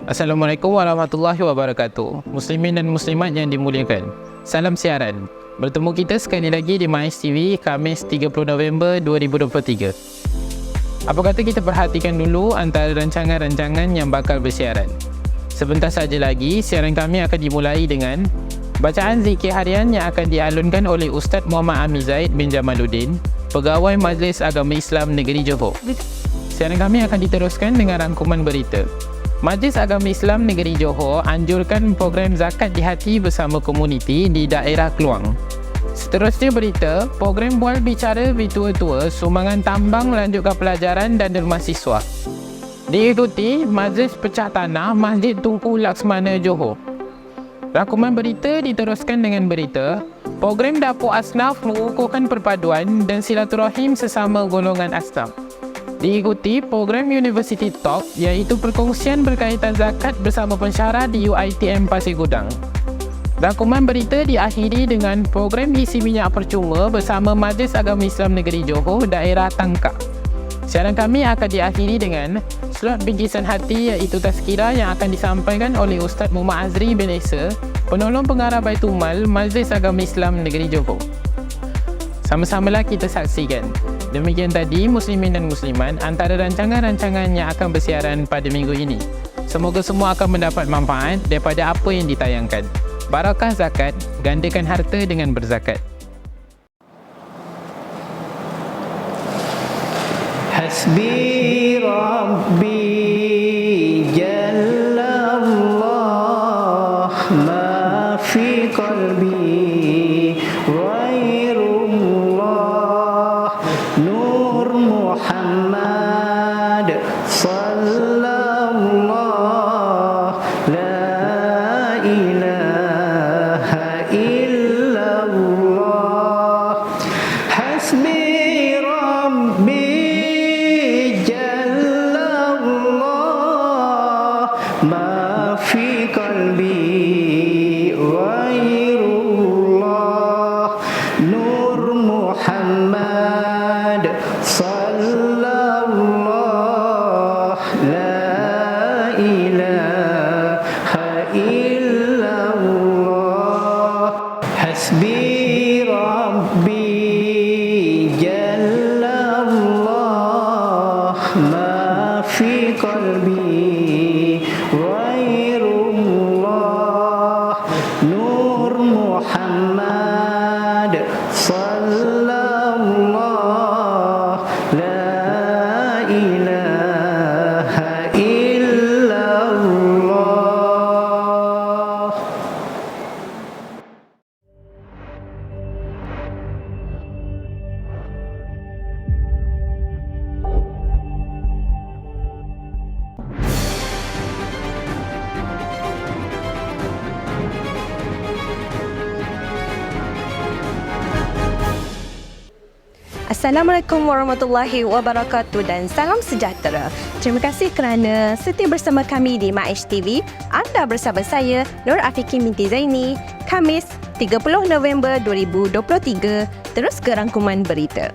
Assalamualaikum warahmatullahi wabarakatuh. Muslimin dan muslimat yang dimuliakan, salam siaran. Bertemu kita sekali lagi di MAIS TV, Khamis 30 November 2023. Apa kata kita perhatikan dulu antara rancangan-rancangan yang bakal bersiaran. Sebentar saja lagi, siaran kami akan dimulai dengan bacaan zikir harian yang akan dialunkan oleh Ustaz Muhammad Amir Zaid bin Jamaluddin, Pegawai Majlis Agama Islam Negeri Johor. Siaran kami akan diteruskan dengan rangkuman berita. Majlis Agama Islam Negeri Johor anjurkan program zakat di hati bersama komuniti di daerah Kluang. Seterusnya berita, program bual bicara tua-tua sumbangan tambang melanjutkan pelajaran dan rumah siswa. Diikuti Majlis Pecah Tanah Masjid Tunku Laksmana Johor. Rangkuman berita diteruskan dengan berita, program Dapur Asnaf mengukuhkan perpaduan dan silaturahim sesama golongan asnaf. Diikuti program University Talk iaitu perkongsian berkaitan zakat bersama pensyarah di UiTM Pasir Gudang. Rangkuman berita diakhiri dengan program isi minyak percuma bersama Majlis Agama Islam Negeri Johor daerah Tangkak. Siaran kami akan diakhiri dengan slot bingkisan hati iaitu tazkirah yang akan disampaikan oleh Ustaz Muhammad Azri bin Esa, penolong pengarah Baitul Mal Majlis Agama Islam Negeri Johor. Sama-samalah kita saksikan. Demikian tadi muslimin dan muslimat antara rancangan-rancangan yang akan bersiaran pada minggu ini. Semoga semua akan mendapat manfaat daripada apa yang ditayangkan. Barakah zakat, gandakan harta dengan berzakat. Hasbi Rabbi Jallallah ma fi qalbi Ghairullah Nur Muhammad Sallallahu La ilaha illallah Hasbi Rabbi ما في قلبي غير الله نور محمد صلى الله لا إله إلا الله حسبي ربي جل الله ما في قلبي غير الله نور محمد صلى الله لا إله إلا الله. Assalamualaikum warahmatullahi wabarakatuh dan salam sejahtera. Terima kasih kerana setia bersama kami di MAIS TV. Anda bersama saya, Nur Afiqi binti Zaini, Khamis 30 November 2023. Terus ke rangkuman berita.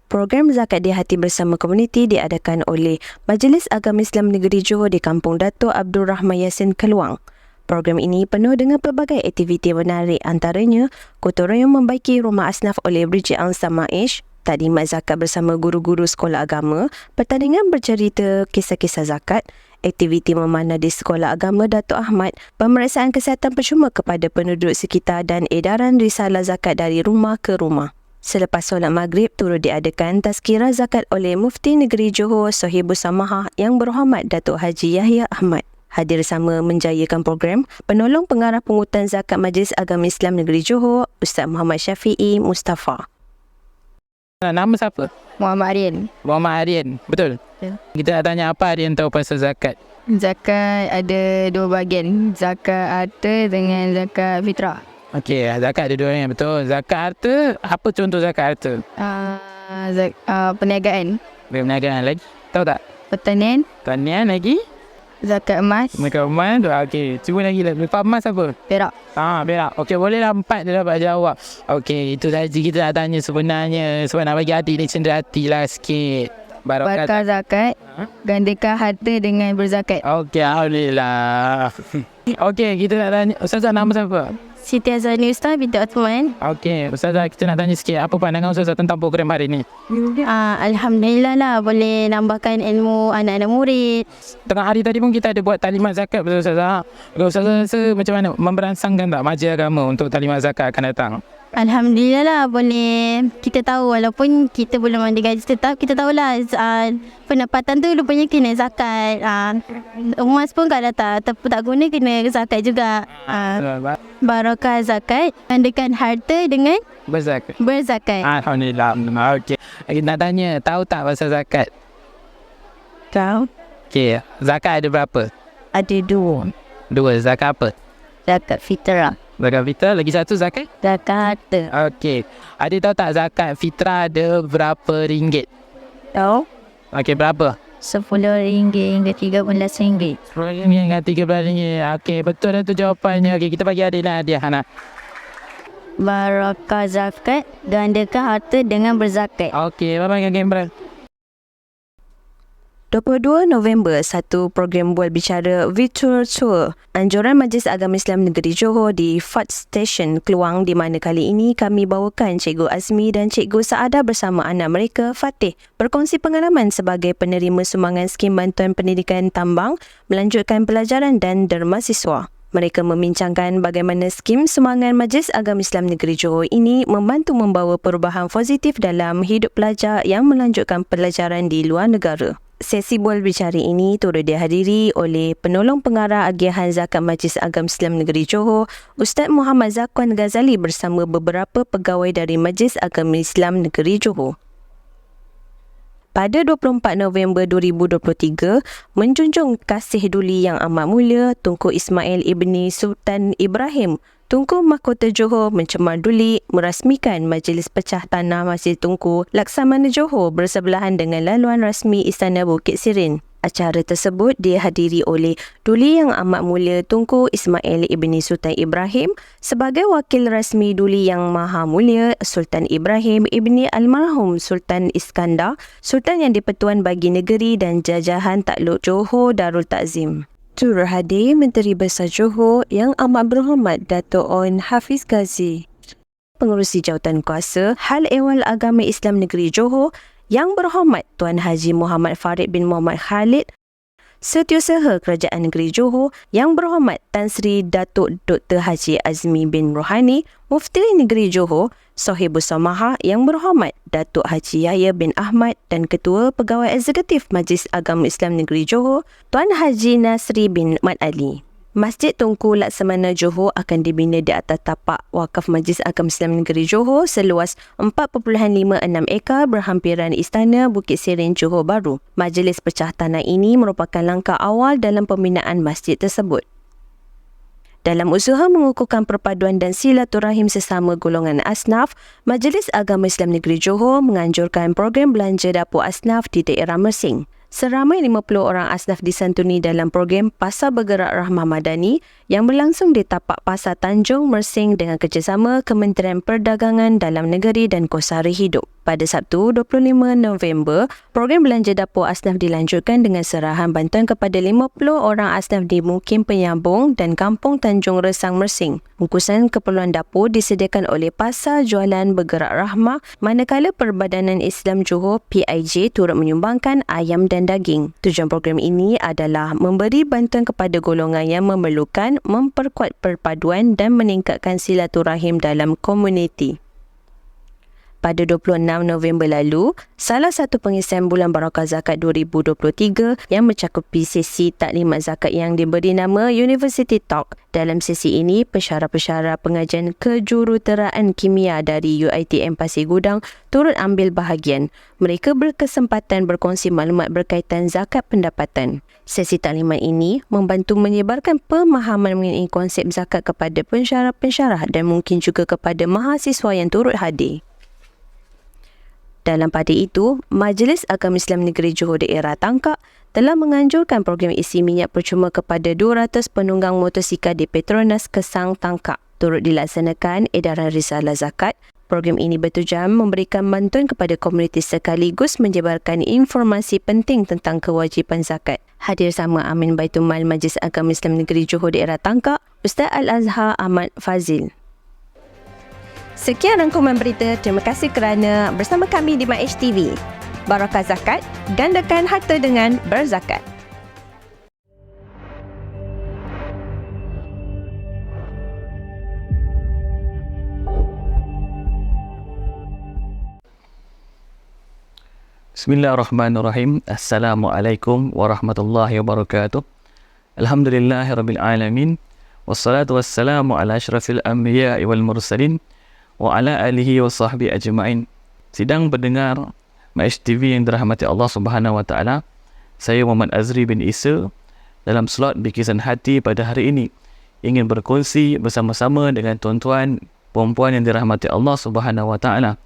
Program Zakat di Hati Bersama Komuniti diadakan oleh Majlis Agama Islam Negeri Johor di Kampung Dato' Abdul Rahman Yassin, Keluang. Program ini penuh dengan pelbagai aktiviti menarik, antaranya gotong royong membaiki rumah asnaf oleh Brigade Ansar MAIS, takdimat zakat bersama guru-guru sekolah agama, pertandingan bercerita kisah-kisah zakat, aktiviti memanah di Sekolah Agama Dato' Ahmad, pemeriksaan kesihatan percuma kepada penduduk sekitar dan edaran risalah zakat dari rumah ke rumah. Selepas solat maghrib, turut diadakan tazkirah zakat oleh Mufti Negeri Johor Sohibus Samahah Yang Berhormat Datuk Haji Yahya Ahmad. Hadir sama menjayakan program penolong pengarah pungutan zakat Majlis Agama Islam Negeri Johor, Ustaz Muhammad Syafi'i Mustafa. Nama siapa? Muhammad Aryan. Muhammad Aryan, betul? Ya. Kita nak tanya apa Aryan tahu pasal zakat? Zakat ada dua bahagian, zakat harta dengan zakat fitrah. Okey, zakat ada dua yang betul. Zakat harta, apa contoh zakat harta? Perniagaan, Perniagaan lagi? Tahu tak? pertanian, Tanian lagi? zakat emas, Mereka emas tu. Okey, cuba lagi lah. Lepas emas apa? perak. Berak. Okey, bolehlah 4 dia dapat jawab. Okey, itu saja kita nak tanya sebenarnya. Sebab nak bagi adik ni cendera hati lah sikit. Bakar zakat, gandakan harta dengan berzakat. Okey, Alhamdulillah. Okey, kita nak tanya. Ustazah, nama siapa? Siti Azani Ustaz binti Osman. Okey, Ustazah, kita nak tanya sikit. Apa pandangan Ustazah tentang program hari ni? Alhamdulillah lah, boleh nambahkan ilmu anak-anak murid. Tengah hari tadi pun kita ada buat talimat zakat, betul Ustazah? Ustazah rasa macam mana? Memberangsangkan tak majlis agama untuk talimat zakat akan datang? Alhamdulillah lah, boleh kita tahu walaupun kita belum ada gaji tetap, kita tahulah pendapatan tu rupanya kena zakat. Emas pun kalau tak guna kena zakat juga. Barakah zakat, gandakan harta dengan Berzakat. berzakat. Alhamdulillah. Okey. Kita nak tanya, tahu tak pasal zakat? Tahu? Okey, zakat ada berapa? Ada dua. Dua. Zakat apa? Zakat fitrah, Zakat fitrah, lagi satu zakat? zakat harta. Okey. Adik tahu tak zakat fitrah ada berapa ringgit? Tahu? Okey, berapa? RM10 hingga RM13. RM10 dengan RM13. Okey, betul dah tu jawapannya. Okey, kita bagi adik lah hadiah, Hana. Barakah zakat, gandakan harta dengan berzakat. Okey, bye-bye dengan kamera. 22 November, satu program bual bicara Virtual Tour Anjuran Majlis Agama Islam Negeri Johor di Fat Station Keluang, di mana kali ini kami bawakan Cikgu Azmi dan Cikgu Saada bersama anak mereka Fatih berkongsi pengalaman sebagai penerima sumbangan skim bantuan pendidikan tambang, melanjutkan pelajaran dan derma siswa. Mereka membincangkan bagaimana skim sumbangan Majlis Agama Islam Negeri Johor ini membantu membawa perubahan positif dalam hidup pelajar yang melanjutkan pelajaran di luar negara. Sesi bual bicara ini turut dihadiri oleh penolong pengarah agihan zakat Majlis Agama Islam Negeri Johor, Ustaz Muhammad Zakwan Ghazali bersama beberapa pegawai dari Majlis Agama Islam Negeri Johor. Pada 24 November 2023, menjunjung kasih duli yang amat mulia Tunku Ismail Ibni Sultan Ibrahim, Tunku Mahkota Johor mencemar duli merasmikan Majlis Pecah Tanah Masjid Tunku Laksamana Johor bersebelahan dengan laluan rasmi Istana Bukit Sirin. Acara tersebut dihadiri oleh Duli Yang Amat Mulia Tunku Ismail Ibni Sultan Ibrahim sebagai wakil rasmi Duli Yang Maha Mulia Sultan Ibrahim Ibni Almarhum Sultan Iskandar, Sultan yang di-Pertuan Bagi Negeri dan Jajahan Takluk Johor Darul Takzim. Turut hadir Menteri Besar Johor Yang Amat Berhormat Dato' On Hafiz Ghazi, Pengerusi Jawatan Kuasa Hal Ehwal Agama Islam Negeri Johor Yang Berhormat Tuan Haji Muhammad Farid bin Muhammad Khalid, Setiausaha Kerajaan Negeri Johor Yang Berhormat Tan Sri Datuk Dr. Haji Azmi bin Rohani, Mufti Negeri Johor, Sahibus Samaha Yang Berhormat Datuk Haji Yahya bin Ahmad dan Ketua Pegawai Eksekutif Majlis Agama Islam Negeri Johor, Tuan Haji Nasri bin Mat Ali. Masjid Tunku Laksamana Johor akan dibina di atas tapak wakaf Majlis Agama Islam Negeri Johor seluas 4.56 ekar berhampiran Istana Bukit Sirin Johor Bahru. Majlis pecah tanah ini merupakan langkah awal dalam pembinaan masjid tersebut. Dalam usaha mengukuhkan perpaduan dan silaturahim sesama golongan asnaf, Majlis Agama Islam Negeri Johor menganjurkan program belanja dapur asnaf di daerah Mersing. Seramai 50 orang asnaf disantuni dalam program Pasar Bergerak Rahmah Madani yang berlangsung di tapak Pasar Tanjung Mersing dengan kerjasama Kementerian Perdagangan Dalam Negeri dan Kos Sara Hidup. Pada Sabtu 25 November, program belanja dapur asnaf dilanjutkan dengan serahan bantuan kepada 50 orang asnaf di Mukim Penyambung dan Kampung Tanjung Resang Mersing. Bungkusan keperluan dapur disediakan oleh Pasar Jualan Bergerak Rahmah, manakala Perbadanan Islam Johor PIJ turut menyumbangkan ayam dan daging. Tujuan program ini adalah memberi bantuan kepada golongan yang memerlukan, memperkuat perpaduan dan meningkatkan silaturahim dalam komuniti. Pada 26 November lalu, salah satu pengesahan bulan Barakah Zakat 2023 yang mencakupi sesi taklimat zakat yang diberi nama University Talk. Dalam sesi ini, pensyarah-pensyarah pengajian kejuruteraan kimia dari UiTM Pasir Gudang turut ambil bahagian. Mereka berkesempatan berkongsi maklumat berkaitan zakat pendapatan. Sesi taklimat ini membantu menyebarkan pemahaman mengenai konsep zakat kepada pensyarah-pensyarah dan mungkin juga kepada mahasiswa yang turut hadir. Dalam pada itu, Majlis Agama Islam Negeri Johor Daerah Tangkak telah menganjurkan program isi minyak percuma kepada 200 penunggang motosikal di Petronas Kesang Tangkak. Turut dilaksanakan edaran risalah zakat. Program ini bertujuan memberikan bantuan kepada komuniti sekaligus menyebarkan informasi penting tentang kewajipan zakat. Hadir sama Amin Baitul Mal Majlis Agama Islam Negeri Johor Daerah Tangkak, Ustaz Al-Azhar Ahmad Fazil. Sekian rangkuman berita. Terima kasih kerana bersama kami di MAH TV. Barakah Zakat, gandakan harta dengan berzakat. Bismillahirrahmanirrahim. Assalamualaikum warahmatullahi wabarakatuh. Alhamdulillahirrabbilalamin. Wassalatu wassalamu ala asyrafil anbiya'i wal mursalin wa ala alihi wa sahbihi ajma'in. Sidang pendengar MAH TV yang dirahmati Allah Subhanahu wa taala. Saya Muhammad Azri bin Isa dalam slot Bikisan Hati pada hari ini ingin berkongsi bersama-sama dengan tuan-tuan puan-puan yang dirahmati Allah Subhanahu wa taala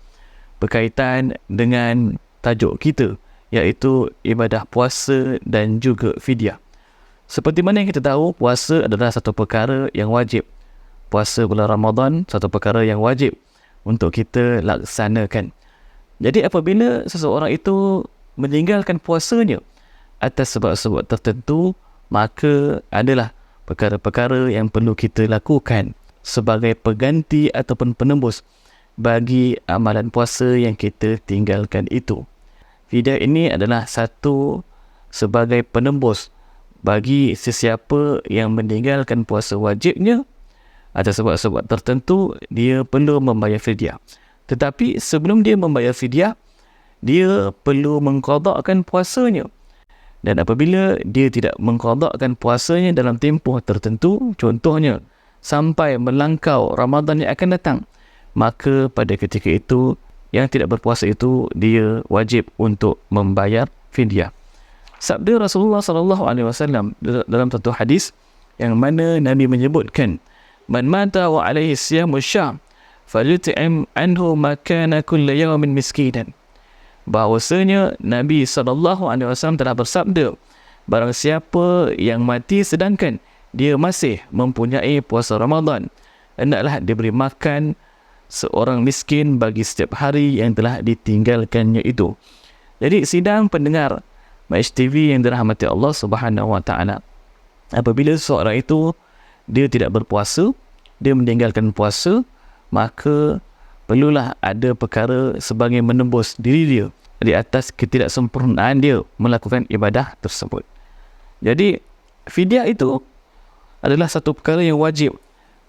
berkaitan dengan tajuk kita, iaitu ibadah puasa dan juga fidyah. Seperti mana yang kita tahu, puasa adalah satu perkara yang wajib. Puasa bulan Ramadan satu perkara yang wajib untuk kita laksanakan. Jadi apabila seseorang itu meninggalkan puasanya atas sebab-sebab tertentu, maka adalah perkara-perkara yang perlu kita lakukan sebagai pengganti ataupun penembus bagi amalan puasa yang kita tinggalkan itu. Fidyah ini adalah satu sebagai penembus bagi sesiapa yang meninggalkan puasa wajibnya atas sebab-sebab tertentu, dia perlu membayar fidyah. Tetapi sebelum dia membayar fidyah, dia perlu mengqadakkan puasanya. Dan apabila dia tidak mengqadakkan puasanya dalam tempoh tertentu, contohnya sampai melangkau Ramadan yang akan datang, maka pada ketika itu yang tidak berpuasa itu dia wajib untuk membayar fidyah. Sabda Rasulullah SAW dalam satu hadis yang mana Nabi menyebutkan, "Man mata wa alaihi siyamu syahr falyut'im anhu ma kana kulla yawmin miskinan." Bahawasanya Nabi SAW telah bersabda, barang siapa yang mati sedangkan dia masih mempunyai puasa Ramadan, hendaklah diberi makan seorang miskin bagi setiap hari yang telah ditinggalkannya itu. Jadi sidang pendengar MAH TV yang dirahmati Allah Subhanahu wa taala, apabila seorang itu dia tidak berpuasa, dia meninggalkan puasa, maka perlulah ada perkara sebagai menembus diri dia di atas ketidaksempurnaan dia melakukan ibadah tersebut. Jadi fidyah itu adalah satu perkara yang wajib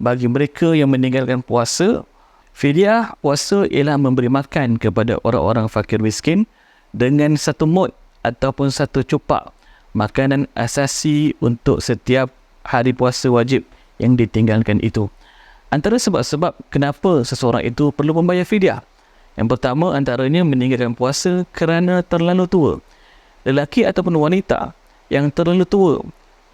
bagi mereka yang meninggalkan puasa. Fidyah puasa ialah memberi makan kepada orang-orang fakir miskin dengan satu mud ataupun satu cupak makanan asasi untuk setiap hari puasa wajib yang ditinggalkan itu. Antara sebab-sebab kenapa seseorang itu perlu membayar fidyah, yang pertama antaranya meninggalkan puasa kerana terlalu tua. Lelaki ataupun wanita yang terlalu tua,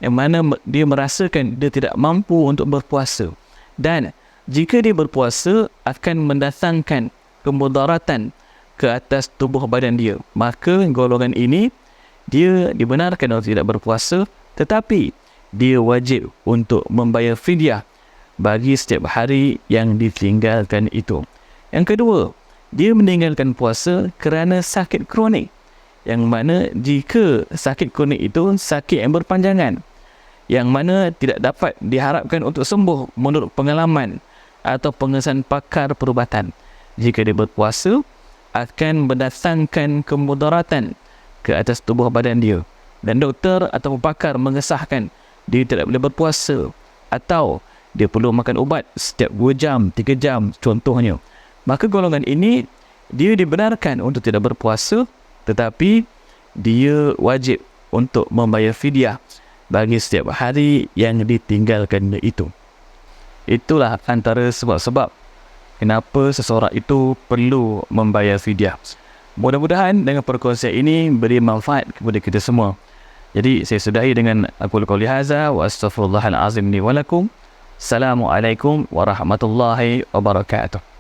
yang mana dia merasakan dia tidak mampu untuk berpuasa, dan jika dia berpuasa akan mendatangkan kemudaratan ke atas tubuh badan dia, maka golongan ini dia dibenarkan untuk tidak berpuasa, tetapi dia wajib untuk membayar fidyah bagi setiap hari yang ditinggalkan itu. Yang kedua, dia meninggalkan puasa kerana sakit kronik, yang mana jika sakit kronik itu sakit yang berpanjangan, yang mana tidak dapat diharapkan untuk sembuh menurut pengalaman atau pengesahan pakar perubatan. Jika dia berpuasa, akan mendatangkan kemudaratan ke atas tubuh badan dia, dan doktor atau pakar mengesahkan dia tidak boleh berpuasa atau dia perlu makan ubat setiap 2 jam, 3 jam contohnya. Maka golongan ini dia dibenarkan untuk tidak berpuasa, tetapi dia wajib untuk membayar fidyah bagi setiap hari yang ditinggalkan itu. Itulah antara sebab-sebab kenapa seseorang itu perlu membayar fidyah. Mudah-mudahan dengan perkongsian ini beri manfaat kepada kita semua. Jadi saya sudahi dengan aqulu qouli hadza wa astaghfirullahal azim li wa lakum. Assalamualaikum warahmatullahi wabarakatuh.